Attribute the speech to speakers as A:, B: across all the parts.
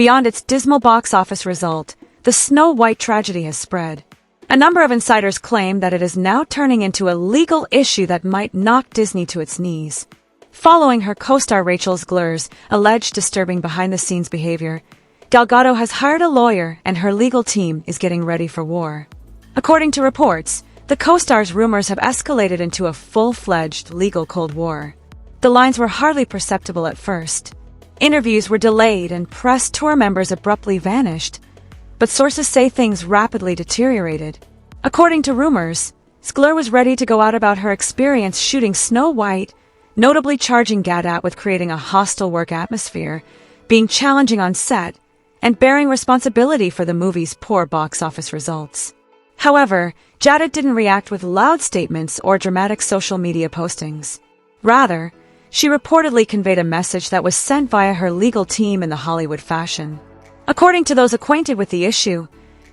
A: Beyond its dismal box office result, the Snow White tragedy has spread. A number of insiders claim that it is now turning into a legal issue that might knock Disney to its knees. Following her co-star Rachel Zegler's alleged disturbing behind-the-scenes behavior, Gadot has hired a lawyer and her legal team is getting ready for war. According to reports, the co-star's rumors have escalated into a full-fledged legal Cold War. The lines were hardly perceptible at first. Interviews were delayed and press tour members abruptly vanished, but sources say things rapidly deteriorated. According to rumors, Zegler was ready to go out about her experience shooting Snow White, notably charging Gadot with creating a hostile work atmosphere, being challenging on set, and bearing responsibility for the movie's poor box office results. However, Gadot didn't react with loud statements or dramatic social media postings. Rather, she reportedly conveyed a message that was sent via her legal team in the Hollywood fashion. According to those acquainted with the issue,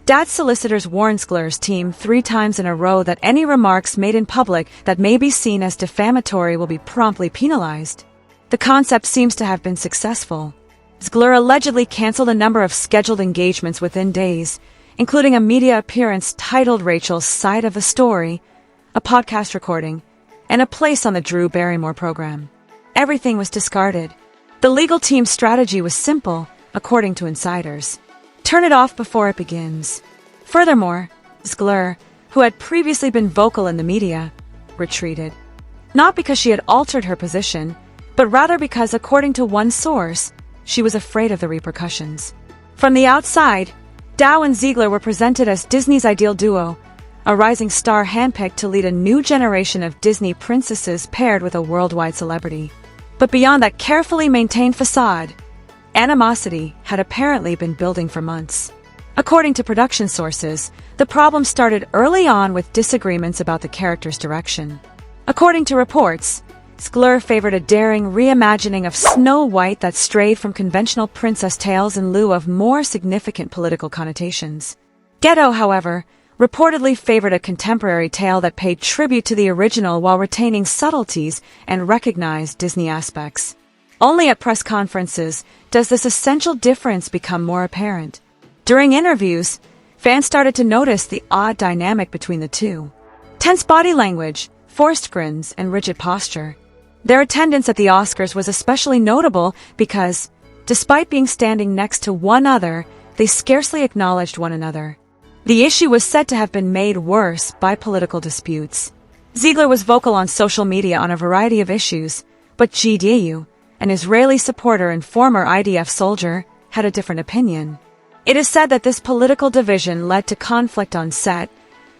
A: Gadot's solicitors warned Zegler's team 3 times in a row that any remarks made in public that may be seen as defamatory will be promptly penalized. The concept seems to have been successful. Zegler allegedly canceled a number of scheduled engagements within days, including a media appearance titled Rachel's Side of the Story, a podcast recording, and a place on the Drew Barrymore program. Everything was discarded. The legal team's strategy was simple, according to insiders. Turn it off before it begins. Furthermore, Zegler, who had previously been vocal in the media, retreated. Not because she had altered her position, but rather because, according to one source, she was afraid of the repercussions. From the outside, Gadot and Zegler were presented as Disney's ideal duo, a rising star handpicked to lead a new generation of Disney princesses paired with a worldwide celebrity. But beyond that carefully maintained facade, animosity had apparently been building for months. According to production sources, the problem started early on with disagreements about the character's direction. According to reports, Zegler favored a daring reimagining of Snow White that strayed from conventional princess tales in lieu of more significant political connotations. Gadot, however, reportedly favored a contemporary tale that paid tribute to the original while retaining subtleties and recognized Disney aspects. Only at press conferences does this essential difference become more apparent. During interviews, fans started to notice the odd dynamic between the two. Tense body language, forced grins, and rigid posture. Their attendance at the Oscars was especially notable because, despite being standing next to one another, they scarcely acknowledged one another. The issue was said to have been made worse by political disputes. Zegler was vocal on social media on a variety of issues, but Gadot, an Israeli supporter and former IDF soldier, had a different opinion. It is said that this political division led to conflict on set,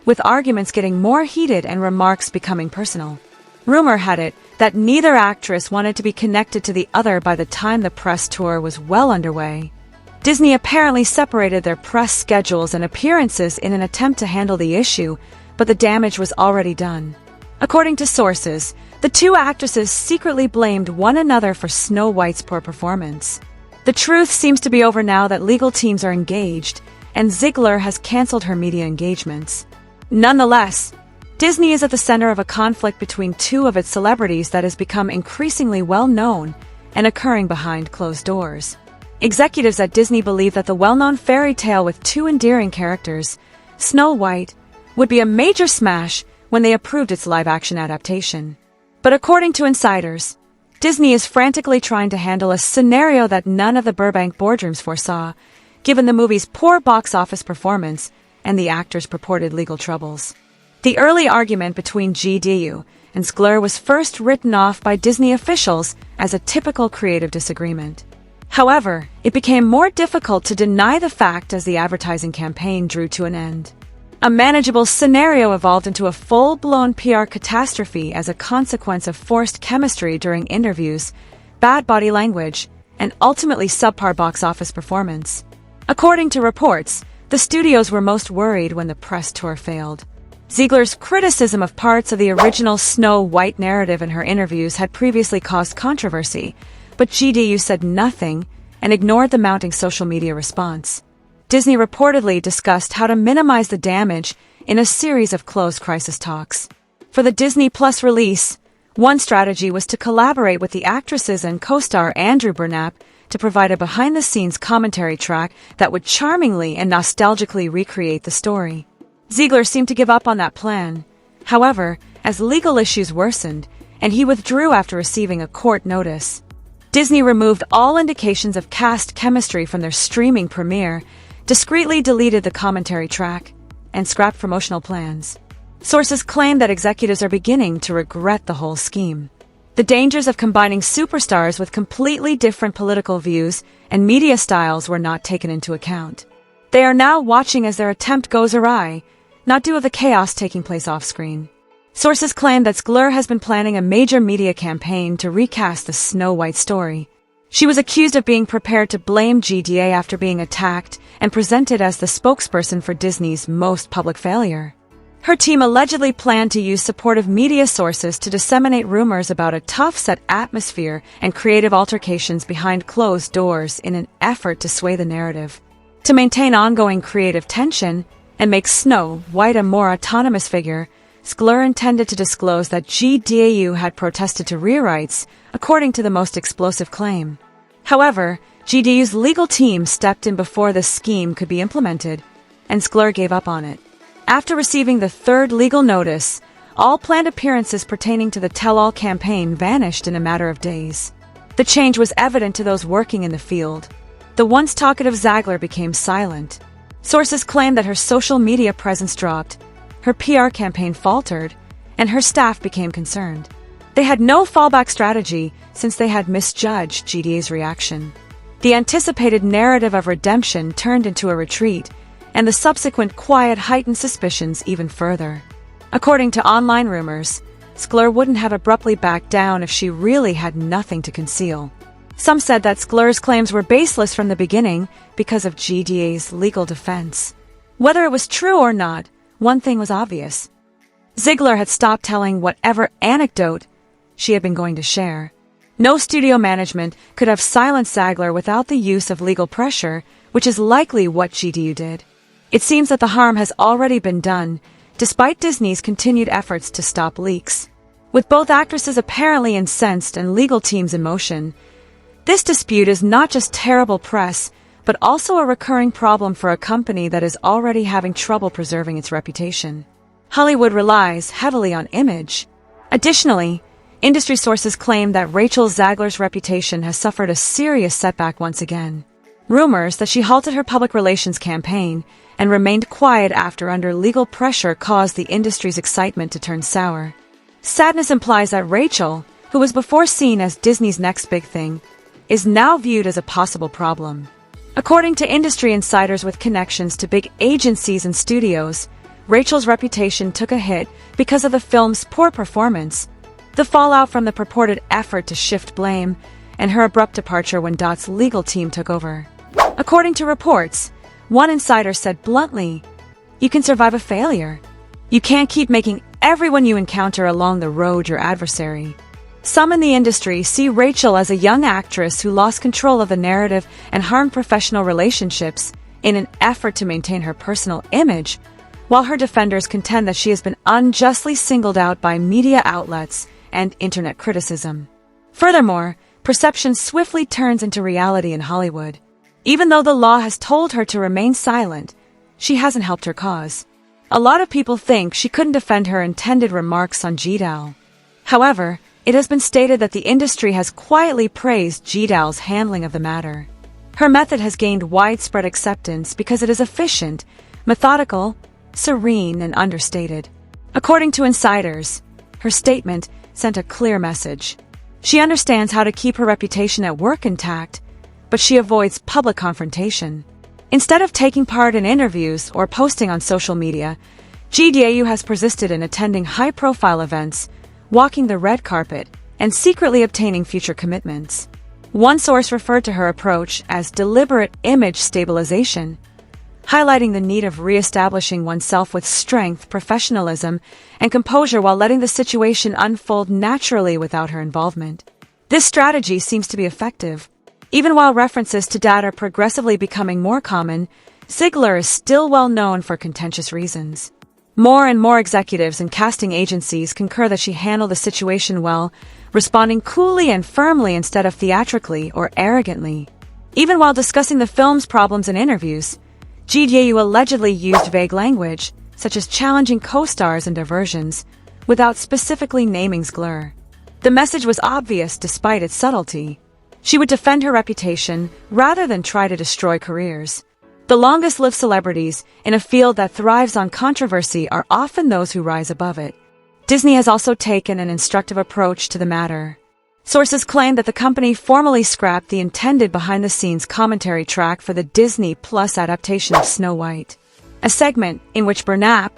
A: with arguments getting more heated and remarks becoming personal. Rumor had it that neither actress wanted to be connected to the other by the time the press tour was well underway. Disney apparently separated their press schedules and appearances in an attempt to handle the issue, but the damage was already done. According to sources, the two actresses secretly blamed one another for Snow White's poor performance. The truth seems to be over now that legal teams are engaged, and Zegler has canceled her media engagements. Nonetheless, Disney is at the center of a conflict between two of its celebrities that has become increasingly well-known and occurring behind closed doors. Executives at Disney believe that the well-known fairy tale with 2 endearing characters, Snow White, would be a major smash when they approved its live-action adaptation. But according to insiders, Disney is frantically trying to handle a scenario that none of the Burbank boardrooms foresaw, given the movie's poor box office performance and the actor's purported legal troubles. The early argument between Gadot and Zegler was first written off by Disney officials as a typical creative disagreement. However, it became more difficult to deny the fact as the advertising campaign drew to an end. A manageable scenario evolved into a full-blown PR catastrophe as a consequence of forced chemistry during interviews, bad body language, and ultimately subpar box office performance. According to reports, the studios were most worried when the press tour failed. Zegler's criticism of parts of the original Snow White narrative in her interviews had previously caused controversy, but Gadot said nothing and ignored the mounting social media response. Disney reportedly discussed how to minimize the damage in a series of closed crisis talks. For the Disney Plus release, one strategy was to collaborate with the actresses and co-star Andrew Burnap to provide a behind-the-scenes commentary track that would charmingly and nostalgically recreate the story. Zegler seemed to give up on that plan. However, as legal issues worsened, and he withdrew after receiving a court notice, Disney removed all indications of cast chemistry from their streaming premiere, discreetly deleted the commentary track, and scrapped promotional plans. Sources claim that executives are beginning to regret the whole scheme. The dangers of combining superstars with completely different political views and media styles were not taken into account. They are now watching as their attempt goes awry, not due to the chaos taking place off-screen. Sources claim that Zegler has been planning a major media campaign to recast the Snow White story. She was accused of being prepared to blame GDA after being attacked and presented as the spokesperson for Disney's most public failure. Her team allegedly planned to use supportive media sources to disseminate rumors about a tough-set atmosphere and creative altercations behind closed doors in an effort to sway the narrative. To maintain ongoing creative tension and make Snow White a more autonomous figure, Zegler intended to disclose that GDAU had protested to rewrites, according to the most explosive claim. However, GDAU's legal team stepped in before the scheme could be implemented, and Zegler gave up on it. After receiving the third legal notice, all planned appearances pertaining to the tell-all campaign vanished in a matter of days. The change was evident to those working in the field. The once talkative Zegler became silent. Sources claim that her social media presence dropped, her PR campaign faltered, and her staff became concerned. They had no fallback strategy since they had misjudged GDA's reaction. The anticipated narrative of redemption turned into a retreat, and the subsequent quiet heightened suspicions even further. According to online rumors, Zegler wouldn't have abruptly backed down if she really had nothing to conceal. Some said that Zegler's claims were baseless from the beginning because of GDA's legal defense. Whether it was true or not, one thing was obvious. Zegler had stopped telling whatever anecdote she had been going to share. No studio management could have silenced Zegler without the use of legal pressure, which is likely what GDU did. It seems that the harm has already been done, despite Disney's continued efforts to stop leaks. With both actresses apparently incensed and legal teams in motion, this dispute is not just terrible press, but also a recurring problem for a company that is already having trouble preserving its reputation. Hollywood relies heavily on image. Additionally, industry sources claim that Rachel Zegler's reputation has suffered a serious setback once again. Rumors that she halted her public relations campaign and remained quiet after under legal pressure caused the industry's excitement to turn sour. Sadness implies that Rachel, who was before seen as Disney's next big thing, is now viewed as a possible problem. According to industry insiders with connections to big agencies and studios, Rachel's reputation took a hit because of the film's poor performance, the fallout from the purported effort to shift blame, and her abrupt departure when Dot's legal team took over. According to reports, one insider said bluntly, "You can survive a failure. You can't keep making everyone you encounter along the road your adversary." Some in the industry see Rachel as a young actress who lost control of the narrative and harmed professional relationships in an effort to maintain her personal image, while her defenders contend that she has been unjustly singled out by media outlets and internet criticism. Furthermore, perception swiftly turns into reality in Hollywood. Even though the law has told her to remain silent, she hasn't helped her cause. A lot of people think she couldn't defend her intended remarks on GDAO. However, it has been stated that the industry has quietly praised GDAO's handling of the matter. Her method has gained widespread acceptance because it is efficient, methodical, serene, and understated. According to insiders, her statement sent a clear message. She understands how to keep her reputation at work intact, but she avoids public confrontation. Instead of taking part in interviews or posting on social media, GDAU has persisted in attending high-profile events, walking the red carpet, and secretly obtaining future commitments. One source referred to her approach as deliberate image stabilization, highlighting the need of re-establishing oneself with strength, professionalism, and composure while letting the situation unfold naturally without her involvement. This strategy seems to be effective. Even while references to Dot are progressively becoming more common, Zegler is still well known for contentious reasons. More and more executives and casting agencies concur that she handled the situation well, responding coolly and firmly instead of theatrically or arrogantly. Even while discussing the film's problems in interviews, Gadot allegedly used vague language, such as challenging co-stars and diversions, without specifically naming Zegler. The message was obvious despite its subtlety. She would defend her reputation rather than try to destroy careers. The longest-lived celebrities in a field that thrives on controversy are often those who rise above it. Disney has also taken an instructive approach to the matter. Sources claim that the company formally scrapped the intended behind-the-scenes commentary track for the Disney Plus adaptation of Snow White, a segment in which Bernap,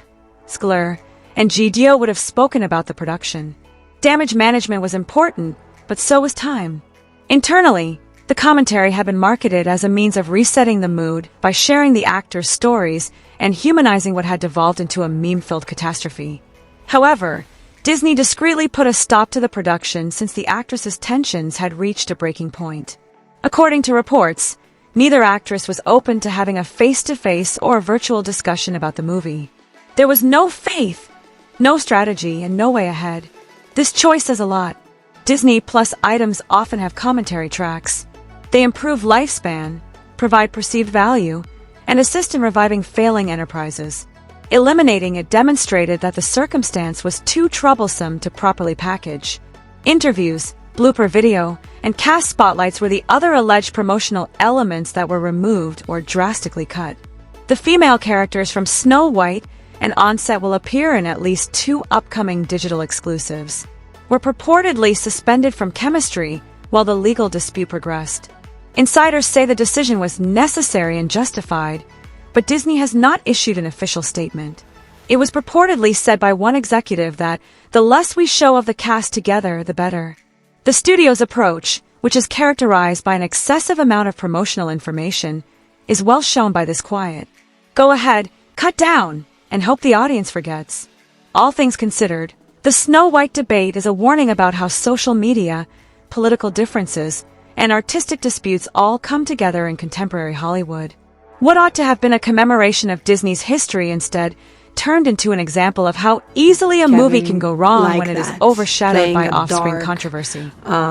A: Zegler, and Gadot would have spoken about the production. Damage management was important, but so was time. Internally, the commentary had been marketed as a means of resetting the mood by sharing the actors' stories and humanizing what had devolved into a meme-filled catastrophe. However, Disney discreetly put a stop to the production since the actress's tensions had reached a breaking point. According to reports, neither actress was open to having a face-to-face or virtual discussion about the movie. There was no faith, no strategy, and no way ahead. This choice says a lot. Disney Plus items often have commentary tracks. They improve lifespan, provide perceived value, and assist in reviving failing enterprises. Eliminating it demonstrated that the circumstance was too troublesome to properly package. Interviews, blooper video, and cast spotlights were the other alleged promotional elements that were removed or drastically cut. The female characters from Snow White and Onset will appear in at least 2 upcoming digital exclusives, were purportedly suspended from chemistry while the legal dispute progressed. Insiders say the decision was necessary and justified, but Disney has not issued an official statement. It was purportedly said by one executive that the less we show of the cast together, the better. The studio's approach, which is characterized by an excessive amount of promotional information, is well shown by this quiet. Go ahead, cut down, and hope the audience forgets. All things considered, the Snow White debate is a warning about how social media, political differences, and artistic disputes all come together in contemporary Hollywood. What ought to have been a commemoration of Disney's history instead turned into an example of how easily a movie can go wrong when it is overshadowed by off-screen controversy.